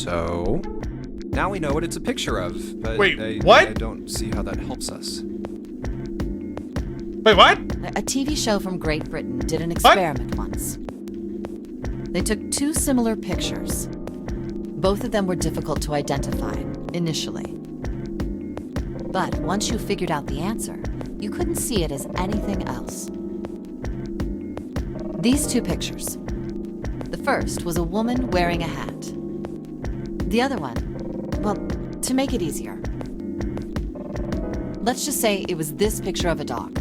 So, now we know what it's a picture of, but Wait, what? I don't see how that helps us. Wait, what? A TV show from Great Britain did an experiment once. They took two similar pictures. Both of them were difficult to identify, initially. But once you figured out the answer, you couldn't see it as anything else. These two pictures. The first was a woman wearing a hat. The other one, well, to make it easier, let's just say it was this picture of a dog.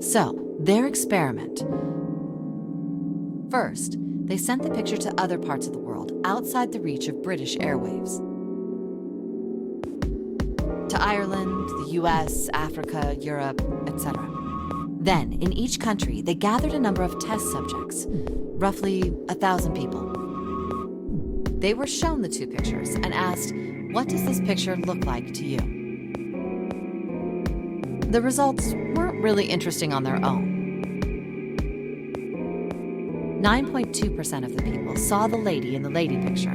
So, their experiment. First, they sent the picture to other parts of the world outside the reach of British airwaves. To Ireland, the US, Africa, Europe, etc. Then, in each country, they gathered a number of test subjects, roughly 1,000 people. They were shown the two pictures and asked, what does this picture look like to you? The results weren't really interesting on their own. 9.2% of the people saw the lady in the lady picture.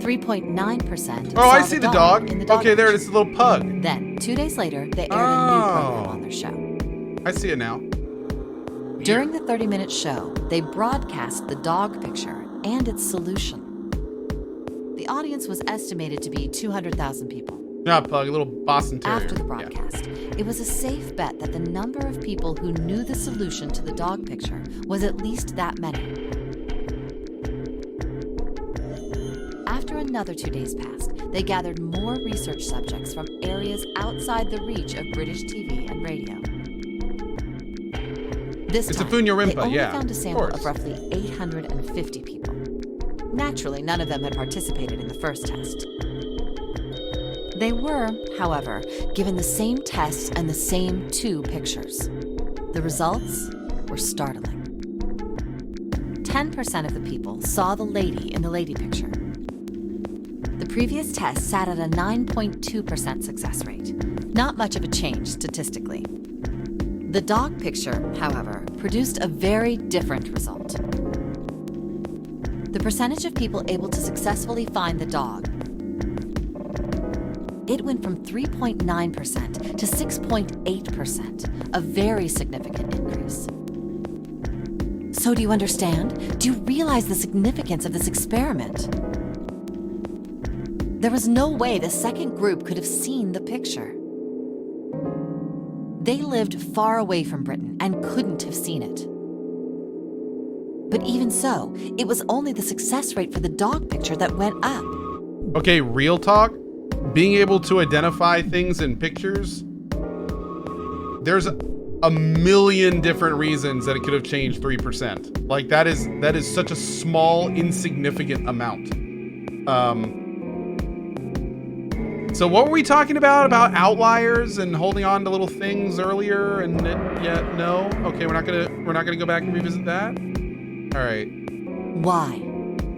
3.9% Oh, I see the dog. in the dog Okay, there it picture. is, the little pug. Then, 2 days later, they aired a new program on their show. I see it now. During the 30-minute show, they broadcast the dog picture and its solution. The audience was estimated to be 200,000 people. Not pug, a little Boston Terrier. After the broadcast, it was a safe bet that the number of people who knew the solution to the dog picture was at least that many. After another 2 days passed, they gathered more research subjects from areas outside the reach of British TV and radio. This It's time, a Funya they Rimpa, only yeah, found a of sample of course. roughly 850 people. Naturally, none of them had participated in the first test. They were, however, given the same tests and the same two pictures. The results were startling. 10% of the people saw the lady in the lady picture. The previous test sat at a 9.2% success rate. Not much of a change statistically. The dog picture, however, produced a very different result. The percentage of people able to successfully find the dog, it went from 3.9% to 6.8%, a very significant increase. So do you understand? Do you realize the significance of this experiment? There was no way the second group could have seen the picture. They lived far away from Britain and couldn't have seen it. But even so, it was only the success rate for the dog picture that went up. Okay, real talk. Being able to identify things in pictures, there's a million different reasons that it could have changed 3%. Like that is such a small, insignificant amount. So what were we talking about? About outliers and holding on to little things earlier, and no. Okay, we're not gonna go back and revisit that. All right. Why?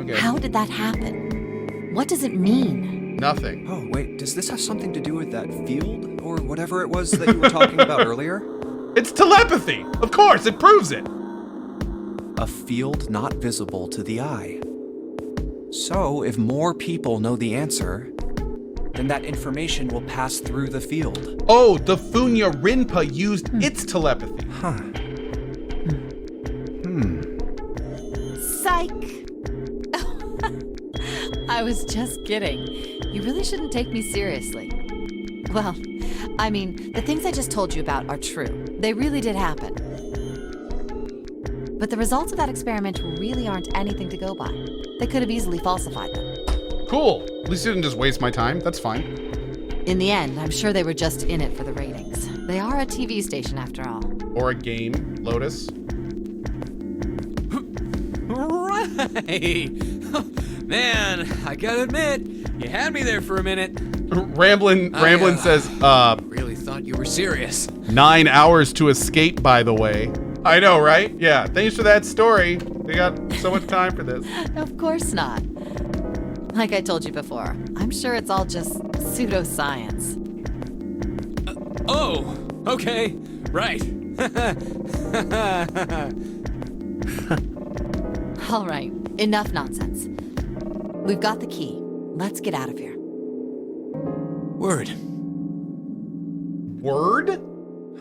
Okay. How did that happen? What does it mean? Nothing. Oh, wait, does this have something to do with that field or whatever it was that you were talking about earlier? It's telepathy. Of course, it proves it. A field not visible to the eye. So, if more people know the answer, then that information will pass through the field. Oh, the Funya Rinpa used its telepathy. Huh. Psych! I was just kidding. You really shouldn't take me seriously. Well, I mean, the things I just told you about are true. They really did happen. But the results of that experiment really aren't anything to go by. They could have easily falsified them. Cool. At least you didn't just waste my time. That's fine. In the end, I'm sure they were just in it for the ratings. They are a TV station after all. Or a game, Lotus. Right. Man, I gotta admit, you had me there for a minute. Ramblin' says, Really thought you were serious. 9 hours to escape, by the way. I know, right? Yeah, thanks for that story. They got so much time for this. Of course not. Like I told you before, I'm sure it's all just pseudoscience. Oh, okay, right. All right, enough nonsense. We've got the key. Let's get out of here. Word. Word?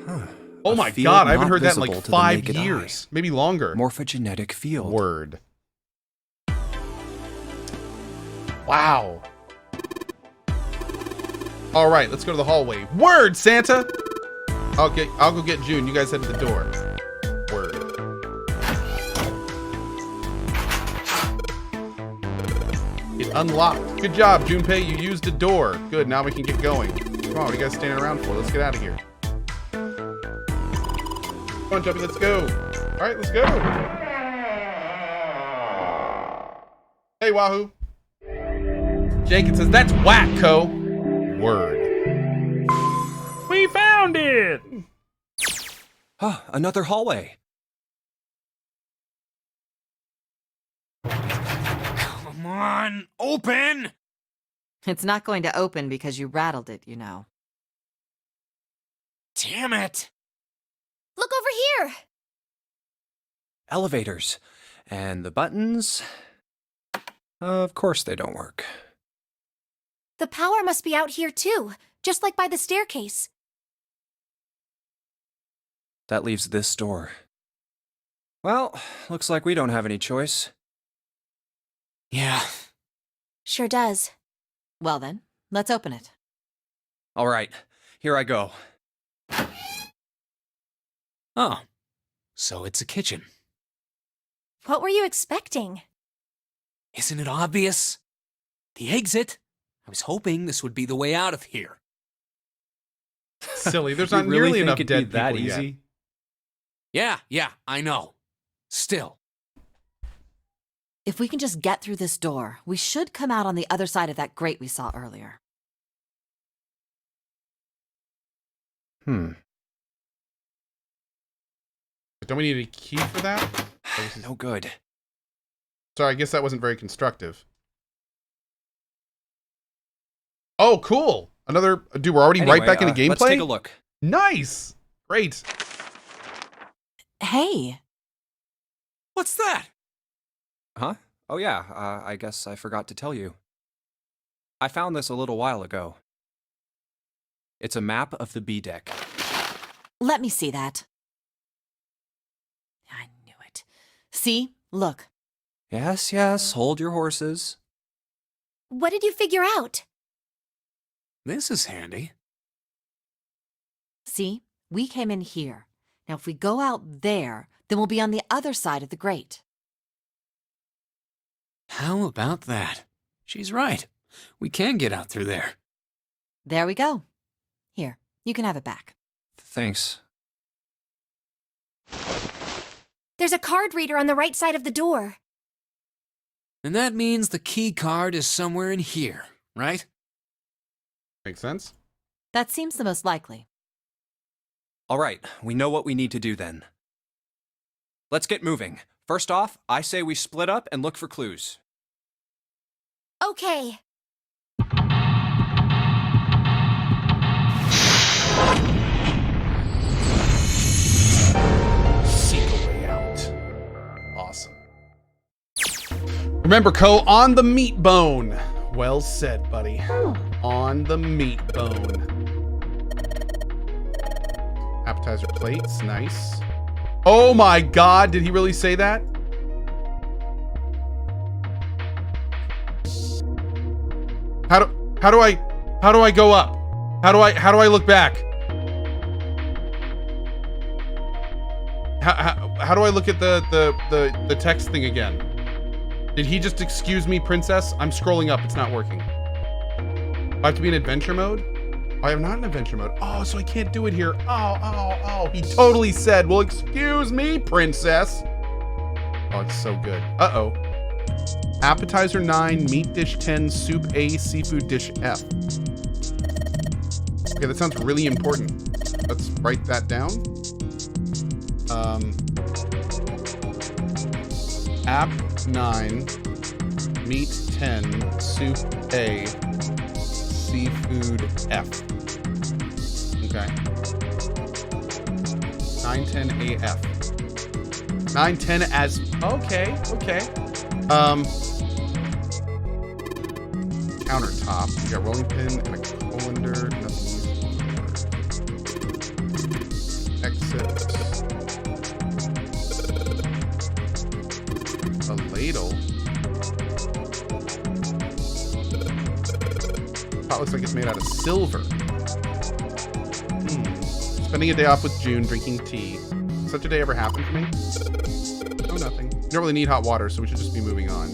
Huh. Oh A my field god, I haven't not heard that in visible like to the 5 naked eye. years. Maybe longer. Morphogenetic field. Word. Wow. All right, let's go to the hallway. Word, Santa! Okay, I'll go get June. You guys head to the door. Word. It unlocked. Good job, Junpei. You used a door. Good, now we can get going. Come on, what are you guys standing around for? Let's get out of here. Come on, Jumpy, let's go. All right, let's go. Hey, Wahoo. Jenkins says, that's whack, Co. Word. We found it! Huh, another hallway. Come on, open! It's not going to open because you rattled it, you know. Damn it! Look over here! Elevators. And the buttons... Of course they don't work. The power must be out here too, just like by the staircase. That leaves this door. Well, looks like we don't have any choice. Yeah. Sure does. Well then, let's open it. All right, here I go. Oh. So it's a kitchen. What were you expecting? Isn't it obvious? The exit. I was hoping this would be the way out of here. Silly. There's You not really nearly think enough it'd dead be that people yet. easy? Yeah, I know. Still. If we can just get through this door, we should come out on the other side of that grate we saw earlier. Hmm. Don't we need a key for that? No good. Sorry, I guess that wasn't very constructive. Oh, cool. Another... Dude, we're already right back into gameplay? Let's take a look. Nice. Great. Hey! What's that? Huh? Oh yeah, I guess I forgot to tell you. I found this a little while ago. It's a map of the B deck. Let me see that. I knew it. See? Look. Yes, yes, hold your horses. What did you figure out? This is handy. See? We came in here. Now if we go out there, then we'll be on the other side of the grate. How about that? She's right. We can get out through there. There we go. Here, you can have it back. Thanks. There's a card reader on the right side of the door. And that means the key card is somewhere in here, right? Makes sense. That seems the most likely. All right, we know what we need to do then. Let's get moving. First off, I say we split up and look for clues. Okay. Seek a way out. Awesome. Remember, Cohh, on the meat bone. Well said, buddy. On the meat bone. Appetizer plates, nice. Oh my god, did he really say that? How do I go up? How do I look back? How do I look at the text thing again? Did he just excuse me, princess? I'm scrolling up, it's not working. I have to be in adventure mode? I am not in adventure mode. Oh, so I can't do it here. Oh. He totally said, well, excuse me, princess. Oh, it's so good. Uh-oh. Appetizer 9, meat dish 10, soup A, seafood dish F. Okay, that sounds really important. Let's write that down. App 9, meat 10, soup A, seafood F. Okay. 910 AF. 9, 10 as... Okay. Countertop. We got rolling pin and a colander. Nothing useful. Exit. A ladle. Pot looks like it's made out of silver. Spending a day off with June, drinking tea. Such a day ever happened to me? Oh, nothing. You don't really need hot water, so we should just be moving on.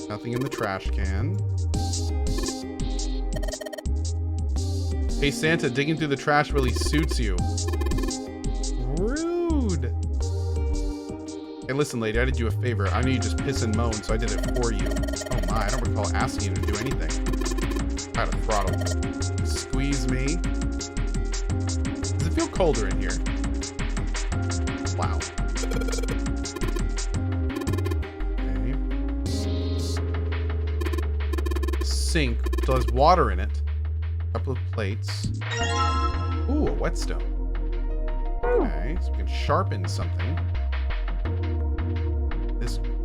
Nothing in the trash can. Hey, Santa, digging through the trash really suits you. Rude. Hey, listen, lady, I did you a favor. I knew you just piss and moan, so I did it for you. Oh my, I don't recall asking you to do anything. Try to throttle. Squeeze me. Does it feel colder in here? Wow. Okay. Sink. Still has water in it. A couple of plates. Ooh, a whetstone. Okay, so we can sharpen something. This thing.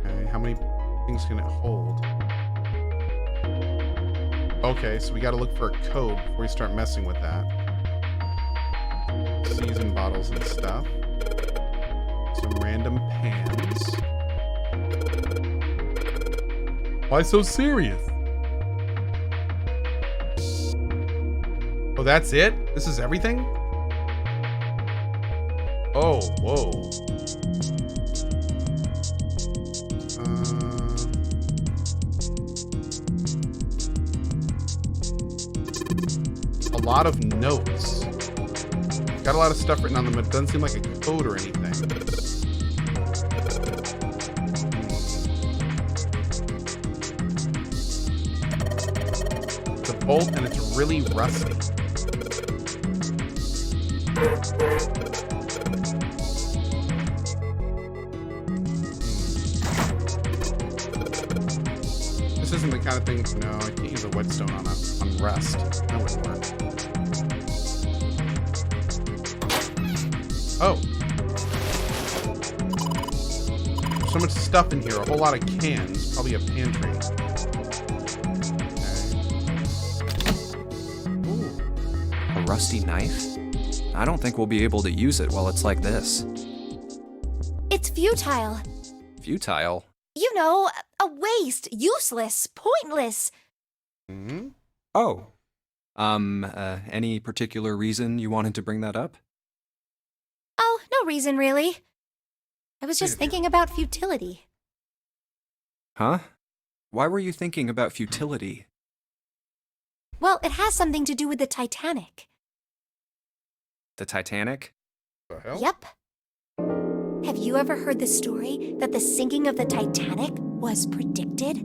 Okay, how many things can it hold? Okay, so we got to look for a code before we start messing with that. Season bottles and stuff. Some random pans. Why so serious? Oh, that's it? This is everything? Oh, whoa. A lot of notes. Got a lot of stuff written on them, but it doesn't seem like a code or anything. It's a bolt and it's really rusty. This isn't the kind of thing. No, I can't use a whetstone on rust. That wouldn't work. Oh. There's so much stuff in here. A whole lot of cans. Probably a pantry. Okay. Ooh. A rusty knife? I don't think we'll be able to use it while it's like this. It's futile. Futile? You know, a waste, useless, pointless. Mm-hmm. Oh. Any particular reason you wanted to bring that up? Oh, no reason really. I was just thinking about futility. Huh? Why were you thinking about futility? Well, it has something to do with the Titanic. The Titanic? The hell? Yep. Have you ever heard the story that the sinking of the Titanic was predicted?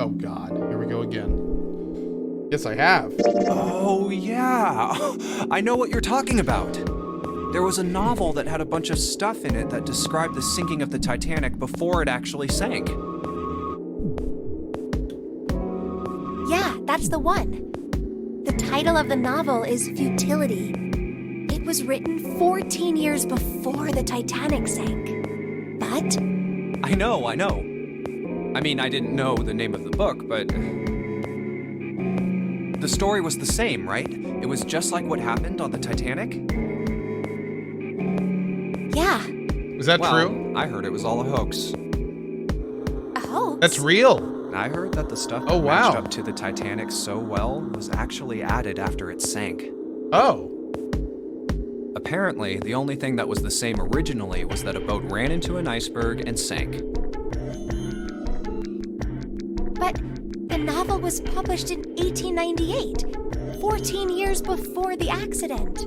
Oh God, here we go again. Yes, I have. Oh, yeah. I know what you're talking about. There was a novel that had a bunch of stuff in it that described the sinking of the Titanic before it actually sank. Yeah, that's the one. The title of the novel is Futility. It was written 14 years before the Titanic sank. But... I know. I mean, I didn't know the name of the book, but... The story was the same, right? It was just like what happened on the Titanic? yeah, Is that true? I heard it was all a hoax. a hoax. That's real. I heard that the stuff that Oh, wow. matched up to the Titanic so well was actually added after it sank. Oh. Apparently, the only thing that was the same originally was that a boat ran into an iceberg and sank. But the novel was published in 1898, 14 years before the accident.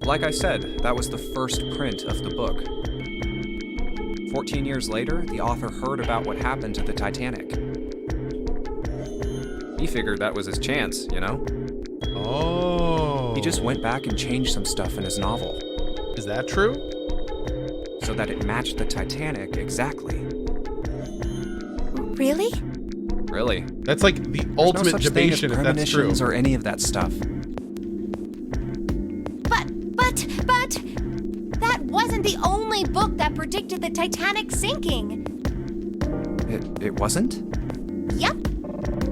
Like I said, that was the first print of the book. 14 years later, the author heard about what happened to the Titanic. He figured that was his chance, you know? Oh. He just went back and changed some stuff in his novel. Is that true? so that it matched the Titanic exactly. Really? Really? That's like the There's no ultimate such thing as debation if that's true. premonitions or any of that stuff. But that wasn't the only book that predicted the Titanic sinking. It wasn't? Yep.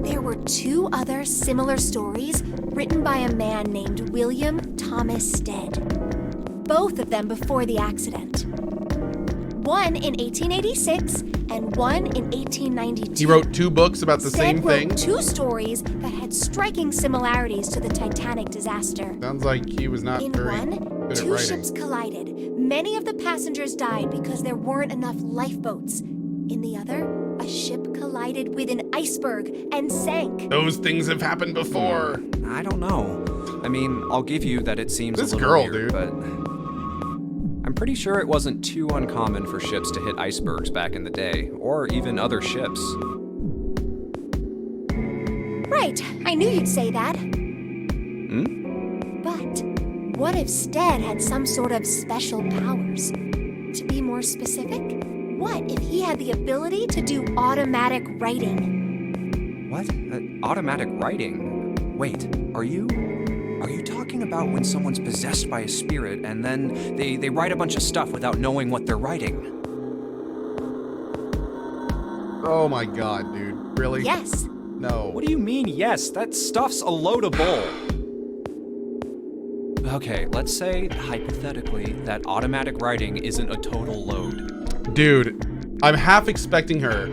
There were 2 other similar stories written by a man named William Thomas Stead. Both of them before the accident. One in 1886 and one in 1892. He wrote 2 books about the same Stead wrote thing. 2 stories that had striking similarities to the Titanic disaster. Sounds like he was not In very one, good at 2 writing. ships collided. Many of the passengers died because there weren't enough lifeboats. In the other, a ship collided with an iceberg and sank. Those things have happened before. I don't know. I mean, I'll give you that it seems This a little girl, weird, dude. but I'm pretty sure it wasn't too uncommon for ships to hit icebergs back in the day, or even other ships. Right, I knew you'd say that. Hmm? But what if Stead had some sort of special powers? To be more specific, what if he had the ability to do automatic writing? What? Automatic writing? Wait, are you talking about when someone's possessed by a spirit and then they write a bunch of stuff without knowing what they're writing? Oh my god, dude. Really? Yes. No. What do you mean, yes? That stuff's a load of bull. Okay, let's say, hypothetically, that automatic writing isn't a total load. Dude, I'm half expecting her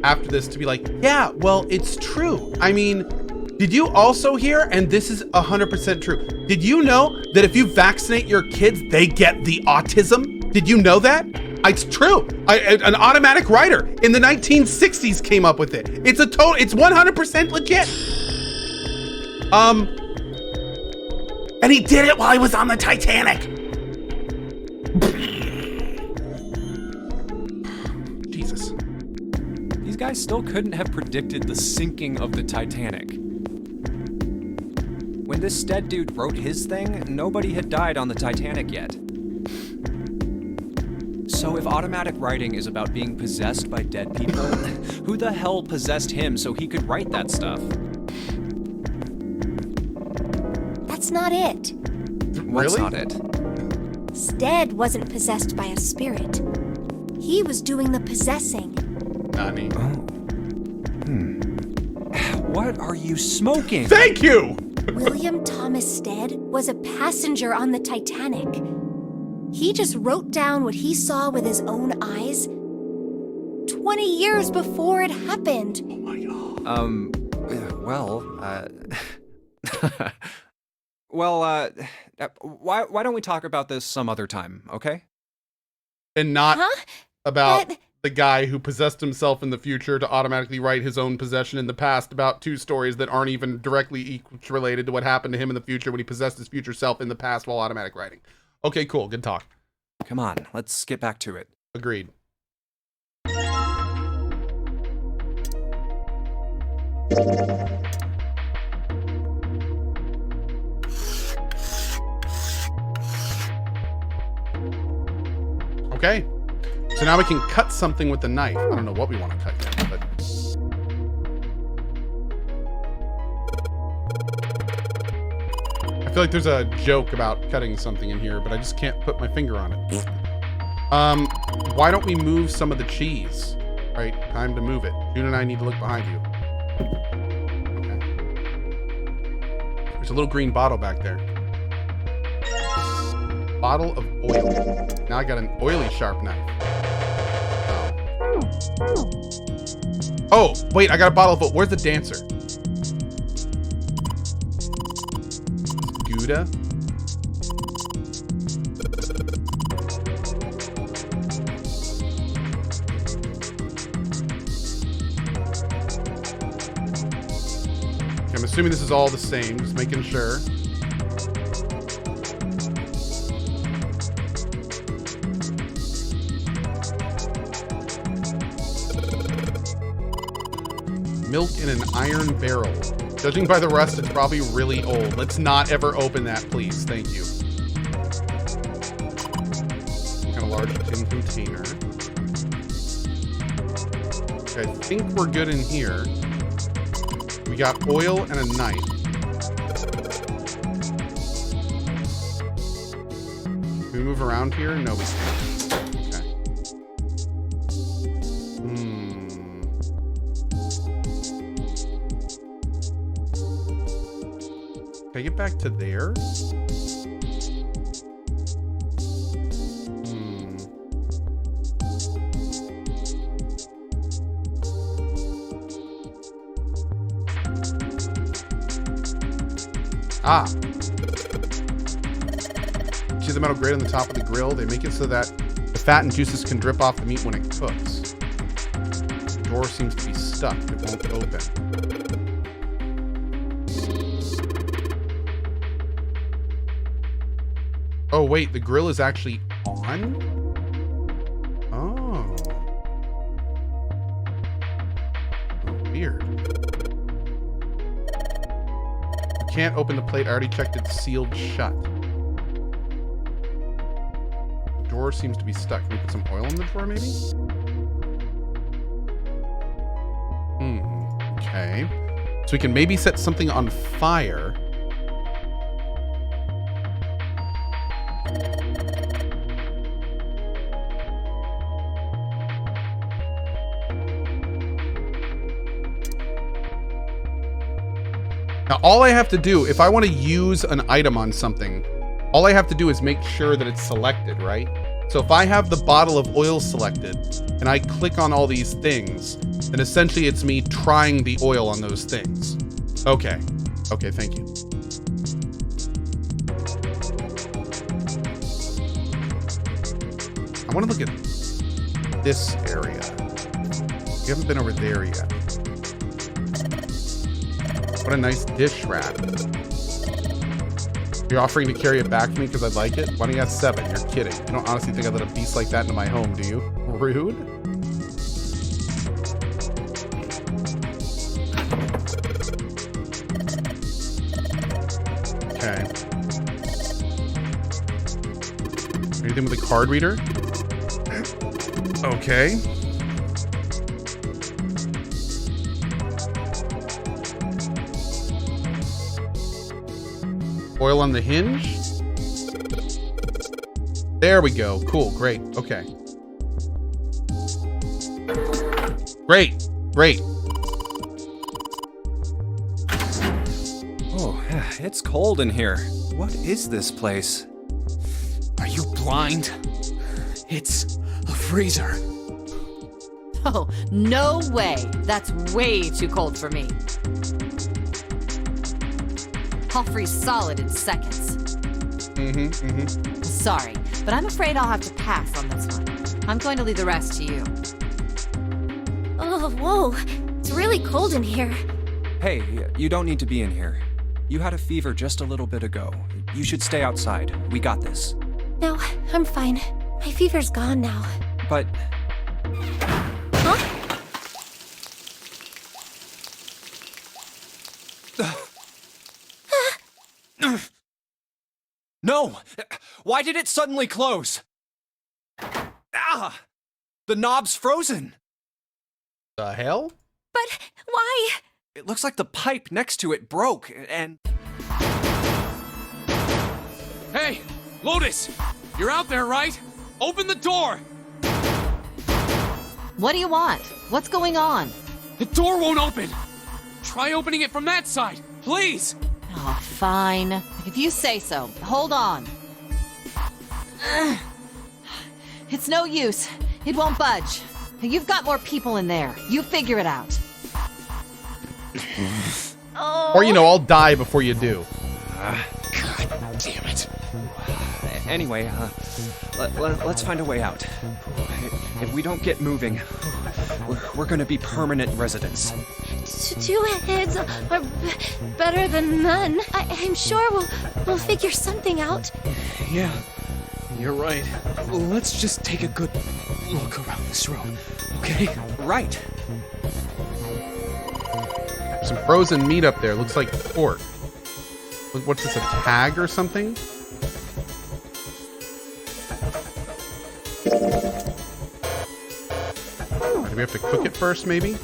after this to be like, yeah, well, it's true. I mean, did you also hear, and this is 100% true, did you know that if you vaccinate your kids, they get the autism? Did you know that? It's true. An automatic writer in the 1960s came up with it. It's 100% legit. And he did it while he was on the Titanic. Jesus. These guys still couldn't have predicted the sinking of the Titanic. When this Stead dude wrote his thing, nobody had died on the Titanic yet. So if automatic writing is about being possessed by dead people, who the hell possessed him so he could write that stuff? That's not it. What's Really? not it? Stead wasn't possessed by a spirit. He was doing the possessing. Nani. What are you smoking? Thank you! William Thomas Stead was a passenger on the Titanic. He just wrote down what he saw with his own eyes 20 years before it happened. Oh my god. Why don't we talk about this some other time, okay? And not Huh? about But- the guy who possessed himself in the future to automatically write his own possession in the past about 2 stories that aren't even directly related to what happened to him in the future when he possessed his future self in the past while automatic writing. Okay, cool. Good talk. Come on, let's get back to it. Agreed. Okay. So now we can cut something with the knife. I don't know what we want to cut yet, but... I feel like there's a joke about cutting something in here, but I just can't put my finger on it. Why don't we move some of the cheese? Right, time to move it. June and I need to look behind you. Okay. There's a little green bottle back there. Bottle of oil. Now I got an oily sharp knife. Oh, wait, I got a bottle of oil. Where's the dancer? Gouda. Okay, I'm assuming this is all the same, just making sure. Milk in an iron barrel. Judging by the rust, it's probably really old. Let's not ever open that, please. Thank you. What kind of large tin container. Okay, I think we're good in here. We got oil and a knife. Can we move around here? No, we can't. Okay. Can I get back to there? Ah. See the metal grate on the top of the grill? They make it so that the fat and juices can drip off the meat when it cooks. The door seems to be stuck. It won't open. Oh, wait. The grill is actually on? Oh. Weird. Can't open the plate. I already checked it sealed shut. The drawer seems to be stuck. Can we put some oil in the drawer, maybe? Okay. So we can maybe set something on fire. Now, all I have to do, if I want to use an item on something, all I have to do is make sure that it's selected, right? So if I have the bottle of oil selected and I click on all these things, then essentially it's me trying the oil on those things. Okay. Okay, thank you. I want to look at this area. We haven't been over there yet. What a nice dish rack. You're offering to carry it back for me because I'd like it? Why don't you ask 7? You're kidding. You don't honestly think I'd let a beast like that into my home, do you? Rude. Okay. Anything with a card reader? Okay. Oil on the hinge. There we go. Cool. Great. Okay. Great. Great. Oh, it's cold in here. What is this place? Are you blind? It's a freezer. Oh, no way. That's way too cold for me. I'll freeze solid in seconds. Sorry, but I'm afraid I'll have to pass on this one. I'm going to leave the rest to you. Oh, whoa. It's really cold in here. Hey, you don't need to be in here. You had a fever just a little bit ago. You should stay outside. We got this. No, I'm fine. My fever's gone now. But... Huh? No! Why did it suddenly close? Ah! The knob's frozen! The hell? But why? It looks like the pipe next to it broke, and... Hey, Lotus! You're out there, right? Open the door! What do you want? What's going on? The door won't open! Try opening it from that side, please! Oh, fine. If you say so. Hold on. It's no use. It won't budge. You've got more people in there. You figure it out. Or, you know, I'll die before you do. God damn it. Anyway, let's find a way out. If we don't get moving, we're gonna be permanent residents. 2 heads are better than none. I'm sure we'll figure something out. Yeah, you're right. Let's just take a good look around this room, okay? Right. Some frozen meat up there. Looks like pork. What's this, a tag or something? Do we have to cook it first, maybe?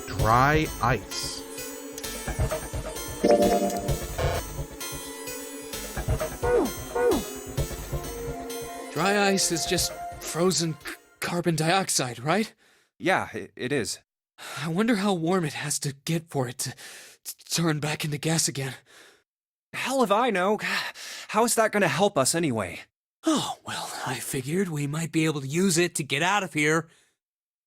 Dry ice. Dry ice is just frozen carbon dioxide, right? Yeah, it is. I wonder how warm it has to get for it to turn back into gas again. Hell if I know. How is that going to help us anyway? Oh, well, I figured we might be able to use it to get out of here.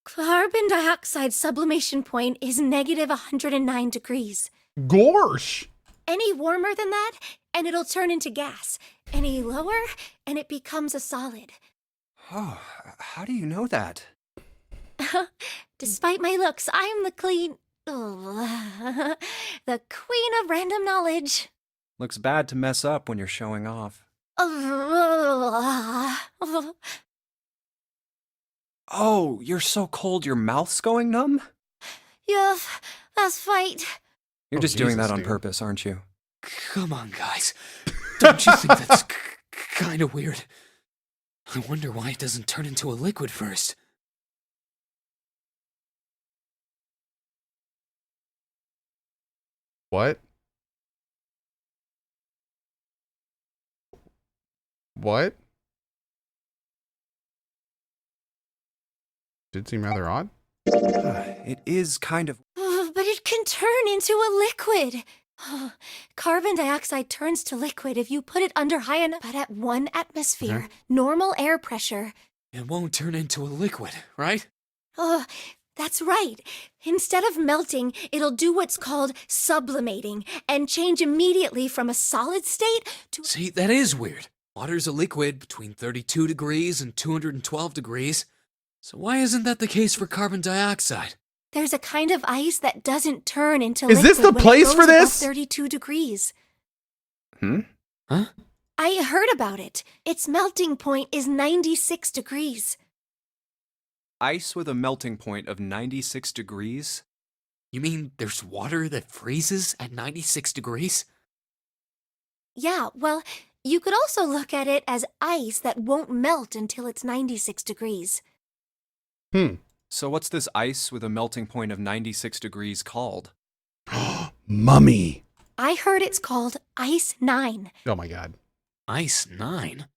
Carbon dioxide sublimation point is negative 109 degrees. Gorsh! Any warmer than that, and it'll turn into gas. Any lower, and it becomes a solid. Oh, how do you know that? Despite my looks, I'm the the queen of random knowledge. Looks bad to mess up when you're showing off. Oh, you're so cold your mouth's going numb? Yeah, that's right. You're Oh, just doing Jesus, that on dude. purpose, aren't you? Come on, guys. Don't you think that's kind of weird? I wonder why it doesn't turn into a liquid first. What? What? Did seem rather odd. It is kind of... But it can turn into a liquid. Carbon dioxide turns to liquid if you put it under high enough, but at 1 atmosphere, normal air pressure. It won't turn into a liquid, right? That's right. Instead of melting, it'll do what's called sublimating and change immediately from a solid state to... See, that is weird. Water's a liquid between 32 degrees and 212 degrees. So why isn't that the case for carbon dioxide? There's a kind of ice that doesn't turn into Is liquid this the when it place goes for above this? 32 degrees. Hmm? Huh? I heard about it. Its melting point is 96 degrees. Ice with a melting point of 96 degrees? You mean there's water that freezes at 96 degrees? Yeah, well, you could also look at it as ice that won't melt until it's 96 degrees. So what's this ice with a melting point of 96 degrees called? Mummy! I heard it's called Ice 9. Oh my god. Ice 9?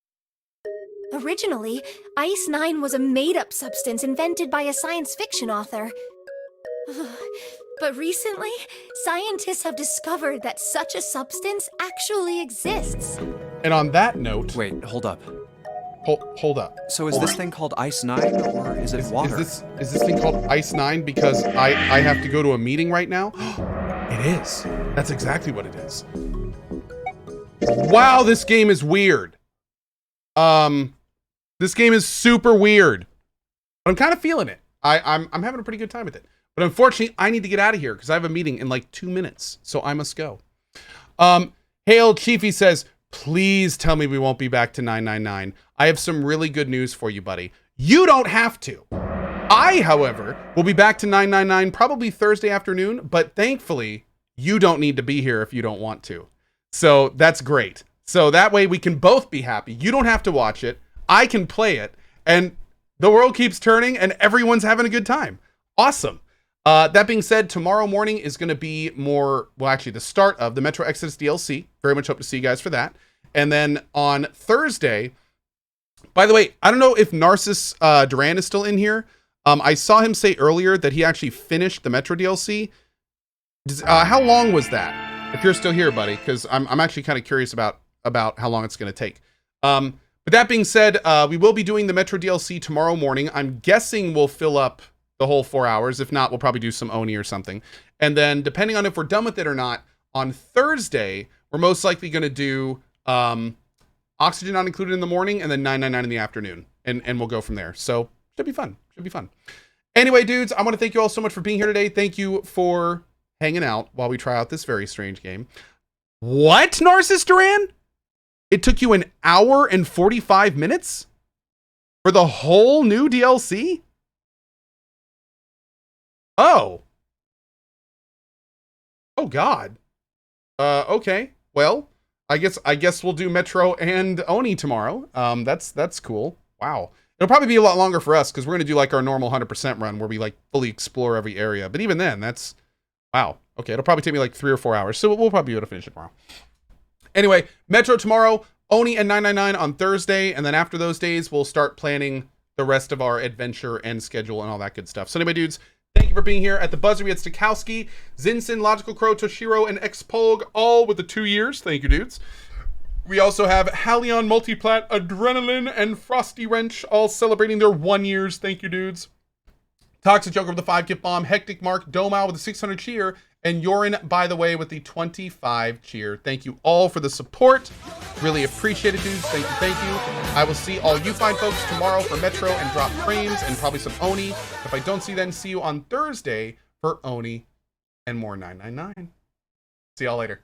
Originally, Ice 9 was a made-up substance invented by a science fiction author. But recently, scientists have discovered that such a substance actually exists. And on that note... Wait, hold up. Hold up. So is this thing called Ice 9 or is it water? Is this thing called Ice 9 because I have to go to a meeting right now? It is. That's exactly what it is. Wow, this game is weird. This game is super weird. But I'm kind of feeling it. I'm having a pretty good time with it. But unfortunately, I need to get out of here because I have a meeting in like 2 minutes. So I must go. Hail Chiefy says, please tell me we won't be back to 999. I have some really good news for you, buddy. You don't have to. I, however, will be back to 999 probably Thursday afternoon, but thankfully, you don't need to be here if you don't want to. So that's great. So that way we can both be happy. You don't have to watch it. I can play it, and the world keeps turning, and everyone's having a good time. Awesome. That being said, tomorrow morning is going to be the start of the Metro Exodus DLC. Very much hope to see you guys for that. And then on Thursday, by the way, I don't know if Narcissus Duran is still in here. I saw him say earlier that he actually finished the Metro DLC. How long was that? If you're still here, buddy, because I'm actually kind of curious about how long it's going to take. But that being said, we will be doing the Metro DLC tomorrow morning. I'm guessing we'll fill up the whole 4 hours. If not, we'll probably do some Oni or something. And then depending on if we're done with it or not, on Thursday, we're most likely going to do Oxygen Not Included in the morning and then 999 in the afternoon. And we'll go from there. So should be fun. Should be fun. Anyway, dudes, I want to thank you all so much for being here today. Thank you for hanging out while we try out this very strange game. What, Narcissus Duran? It took you 1 hour and 45 minutes for the whole new DLC? Oh. Oh, God. Okay. Well, I guess we'll do Metro and Oni tomorrow. That's cool. Wow. It'll probably be a lot longer for us because we're gonna do like our normal 100% run where we like fully explore every area. But even then, that's wow. Okay, it'll probably take me like 3 or 4 hours, so we'll probably be able to finish it tomorrow. Anyway, Metro tomorrow, Oni and 999 on Thursday, and then after those days, we'll start planning the rest of our adventure and schedule and all that good stuff. So anyway, dudes, thank you for being here. At the buzzer, we had Stokowski, Zinsin, Logical Crow, Toshiro, and Xpolg, all with the 2 years. Thank you, dudes. We also have Halion, Multiplat, Adrenaline, and Frosty Wrench, all celebrating their 1 years. Thank you, dudes. Toxic Joker with the 5 gift bomb, Hectic Mark, Domao with the 600 cheer, and Yorin, by the way, with the 25 cheer. Thank you all for the support. Really appreciate it, dudes. Thank you, thank you. I will see all you fine folks tomorrow for Metro and Drop Frames and probably some Oni. If I don't see you then, see you on Thursday for Oni and more 999. See y'all later.